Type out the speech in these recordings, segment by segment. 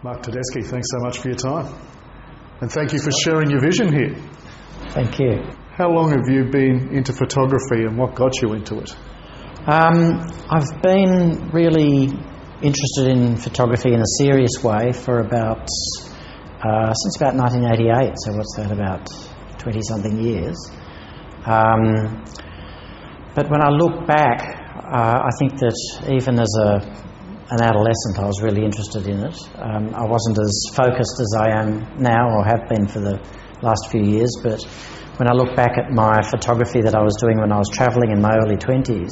Mark Tedeschis, thanks so much for your time. And thank you for sharing your vision here. Thank you. How long have you been into photography and what got you into it? I've been really interested in photography in a serious way for since about 1988, so what's that, about 20-something years. But when I look back, I think that even as an adolescent, I was really interested in it. I wasn't as focused as I am now, or have been for the last few years, but when I look back at my photography that I was doing when I was travelling in my early 20s,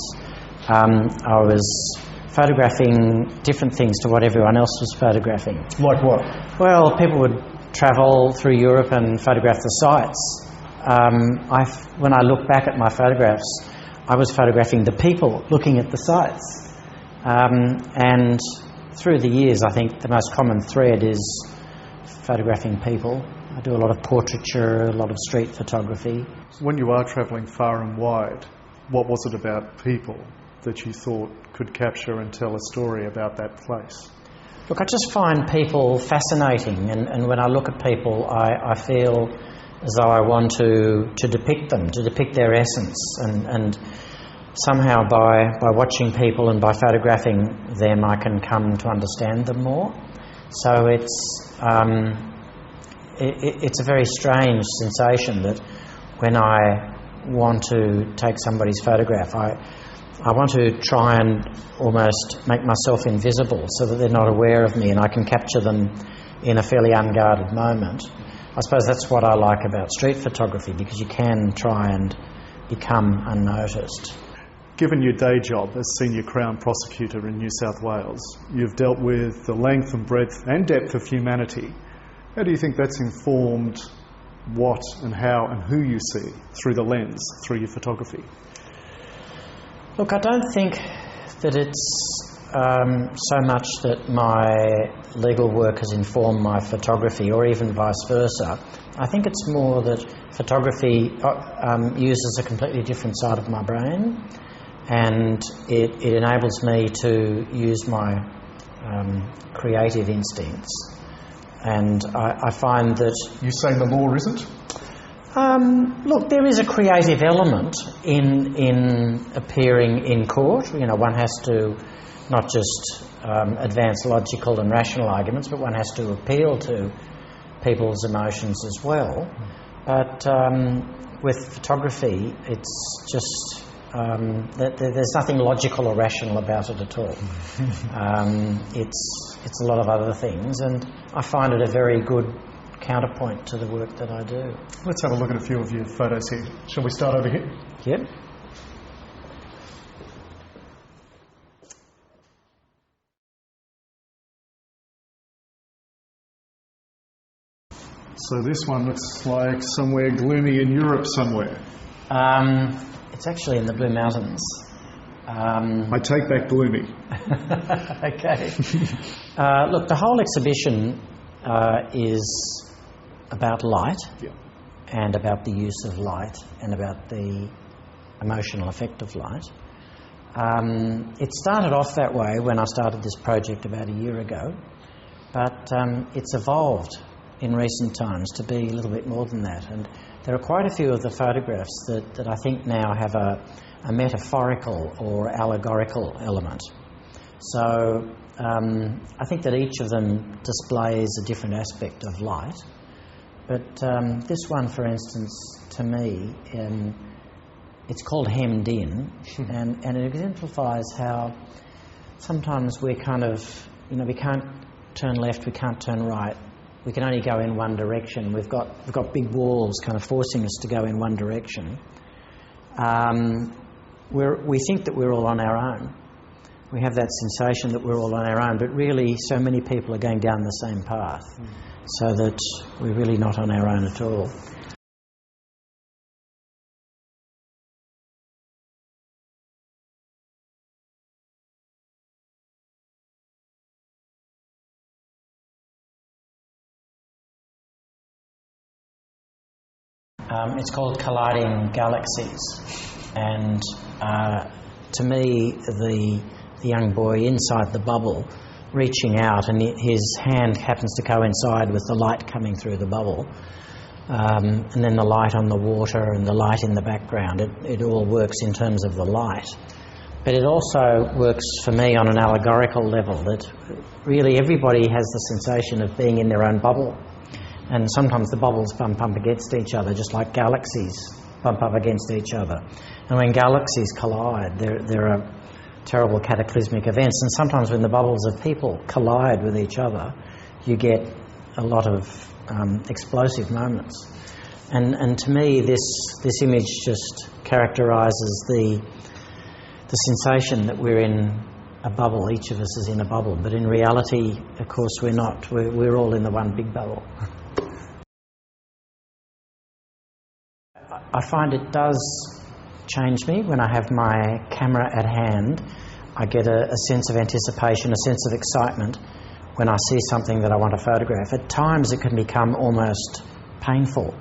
I was photographing different things to what everyone else was photographing. Like what? Well, people would travel through Europe and photograph the sights. When I look back at my photographs, I was photographing the people looking at the sights. And through the years, I think the most common thread is photographing people. I do a lot of portraiture, a lot of street photography. When you are travelling far and wide, what was it about people that you thought could capture and tell a story about that place? Look, I just find people fascinating, and when I look at people, I feel as though I want to depict them, to depict their essence, and somehow by watching people and by photographing them, I can come to understand them more. So it's a very strange sensation that when I want to take somebody's photograph, I want to try and almost make myself invisible so that they're not aware of me and I can capture them in a fairly unguarded moment. I suppose that's what I like about street photography, because you can try and become unnoticed. Given your day job as Senior Crown Prosecutor in New South Wales, you've dealt with the length and breadth and depth of humanity. How do you think that's informed what and how and who you see through the lens, through your photography? Look, I don't think that it's so much that my legal work has informed my photography, or even vice versa. I think it's more that photography uses a completely different side of my brain, and it enables me to use my creative instincts. And I find that... You saying the law isn't? Look, there is a creative element in appearing in court. You know, one has to not just advance logical and rational arguments, but one has to appeal to people's emotions as well. But with photography, it's just there's nothing logical or rational about it at all. It's a lot of other things, and I find it a very good counterpoint to the work that I do. Let's have a look at a few of your photos here. Shall we start over here? Yep. So this one looks like somewhere gloomy in Europe somewhere. It's actually in the Blue Mountains. I take back gloomy. Okay. Look, the whole exhibition is about light, yeah, and about the use of light and about the emotional effect of light. It started off that way when I started this project about a year ago, but it's evolved in recent times to be a little bit more than that, and there are quite a few of the photographs that I think now have a metaphorical or allegorical element. So I think that each of them displays a different aspect of light. But this one, for instance, to me, it's called Hemmed In, and it exemplifies how sometimes we're kind of, we can't turn left, we can't turn right, we can only go in one direction. We've got big walls kind of forcing us to go in one direction. We think that we're all on our own. We have that sensation that we're all on our own, but really so many people are going down the same path, so that we're really not on our own at all. It's called Colliding Galaxies, and to me the young boy inside the bubble reaching out, and his hand happens to coincide with the light coming through the bubble, and then the light on the water and the light in the background. It all works in terms of the light. But it also works for me on an allegorical level, that really everybody has the sensation of being in their own bubble. And sometimes the bubbles bump up against each other, just like galaxies bump up against each other. And when galaxies collide, there are terrible cataclysmic events. And sometimes when the bubbles of people collide with each other, you get a lot of explosive moments. And to me, this image just characterises the sensation that we're in a bubble. Each of us is in a bubble, but in reality, of course, we're not. We're all in the one big bubble. I find it does change me when I have my camera at hand. I get a sense of anticipation, a sense of excitement when I see something that I want to photograph. At times it can become almost painful.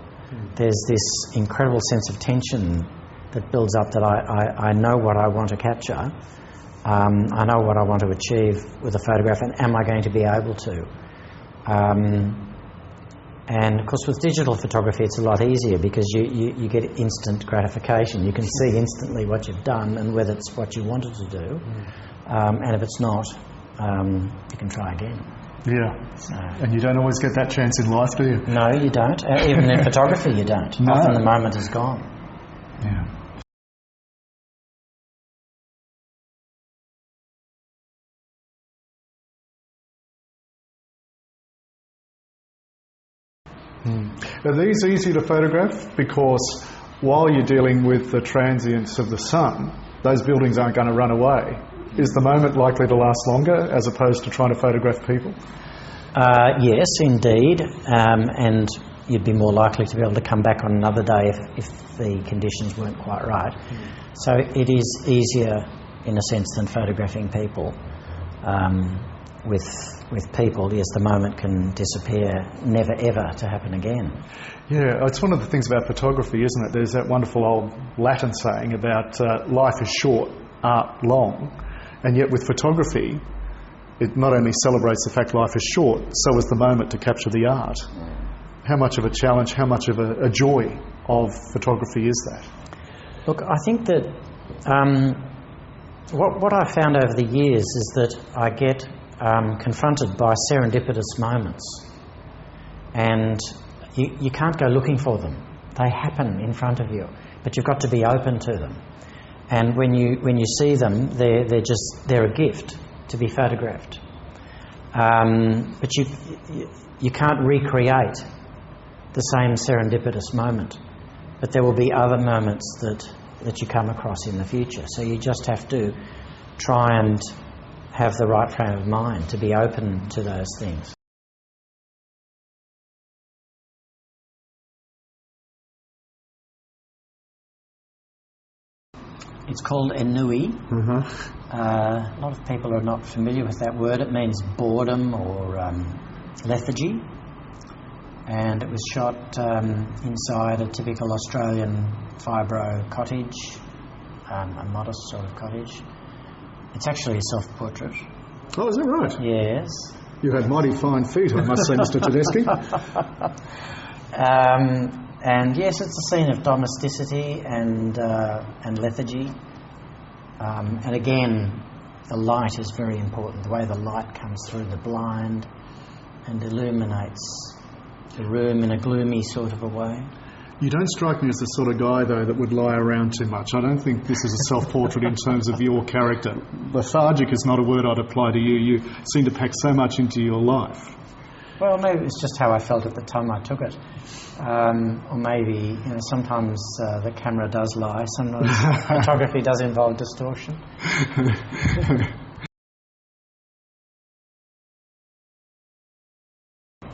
There's this incredible sense of tension that builds up, that I know what I want to capture. I know what I want to achieve with a photograph, and am I going to be able to? And of course with digital photography it's a lot easier, because you get instant gratification. You can see instantly what you've done and whether it's what you wanted to do. And if it's not, you can try again. Yeah. So, and you don't always get that chance in life, do you? no, you don't. Even in photography you don't. No. Often the moment is gone. Yeah. Are these easy to photograph? Because while you're dealing with the transience of the sun, those buildings aren't going to run away. Is the moment likely to last longer as opposed to trying to photograph people? Yes, indeed. And you'd be more likely to be able to come back on another day if the conditions weren't quite right. So it is easier in a sense than photographing people. With people, yes, the moment can disappear, never ever to happen again. Yeah, it's one of the things about photography, isn't it? There's that wonderful old Latin saying about life is short, art long, and yet with photography, it not only celebrates the fact life is short, so is the moment to capture the art. How much of a challenge, how much of a joy of photography is that? Look, I think that what I've found over the years is that I get confronted by serendipitous moments, and you can't go looking for them. They happen in front of you, but you've got to be open to them. And when you see them, they're a gift to be photographed. But you can't recreate the same serendipitous moment. But there will be other moments that you come across in the future. So you just have to try and have the right frame of mind to be open to those things. It's called ennui. A lot of people are not familiar with that word. It means boredom or lethargy. And it was shot inside a typical Australian fibro cottage, a modest sort of cottage. It's actually a self-portrait. Oh, is that right? Yes. You have mighty fine feet, I must say, Mr. Tedeschis. And yes, it's a scene of domesticity and lethargy. And again, the light is very important. The way the light comes through the blind and illuminates the room in a gloomy sort of a way. You don't strike me as the sort of guy, though, that would lie around too much. I don't think this is a self-portrait in terms of your character. Lethargic is not a word I'd apply to you. You seem to pack so much into your life. Well, maybe it's just how I felt at the time I took it. Or maybe, sometimes the camera does lie. Sometimes photography does involve distortion.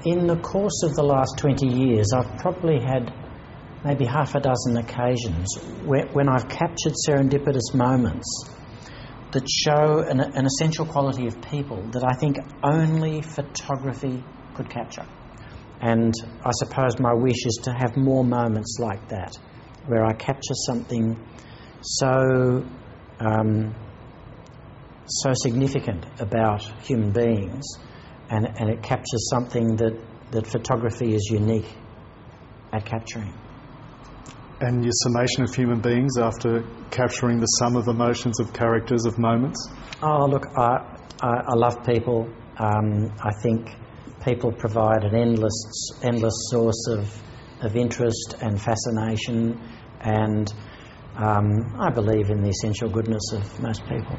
In the course of the last 20 years, I've probably had maybe half a dozen occasions when I've captured serendipitous moments that show an essential quality of people that I think only photography could capture. And I suppose my wish is to have more moments like that, where I capture something so so significant about human beings, and it captures something that photography is unique at capturing. And your summation of human beings after capturing the sum of emotions of characters of moments? Oh, look, I love people. I think people provide an endless source of interest and fascination, and I believe in the essential goodness of most people.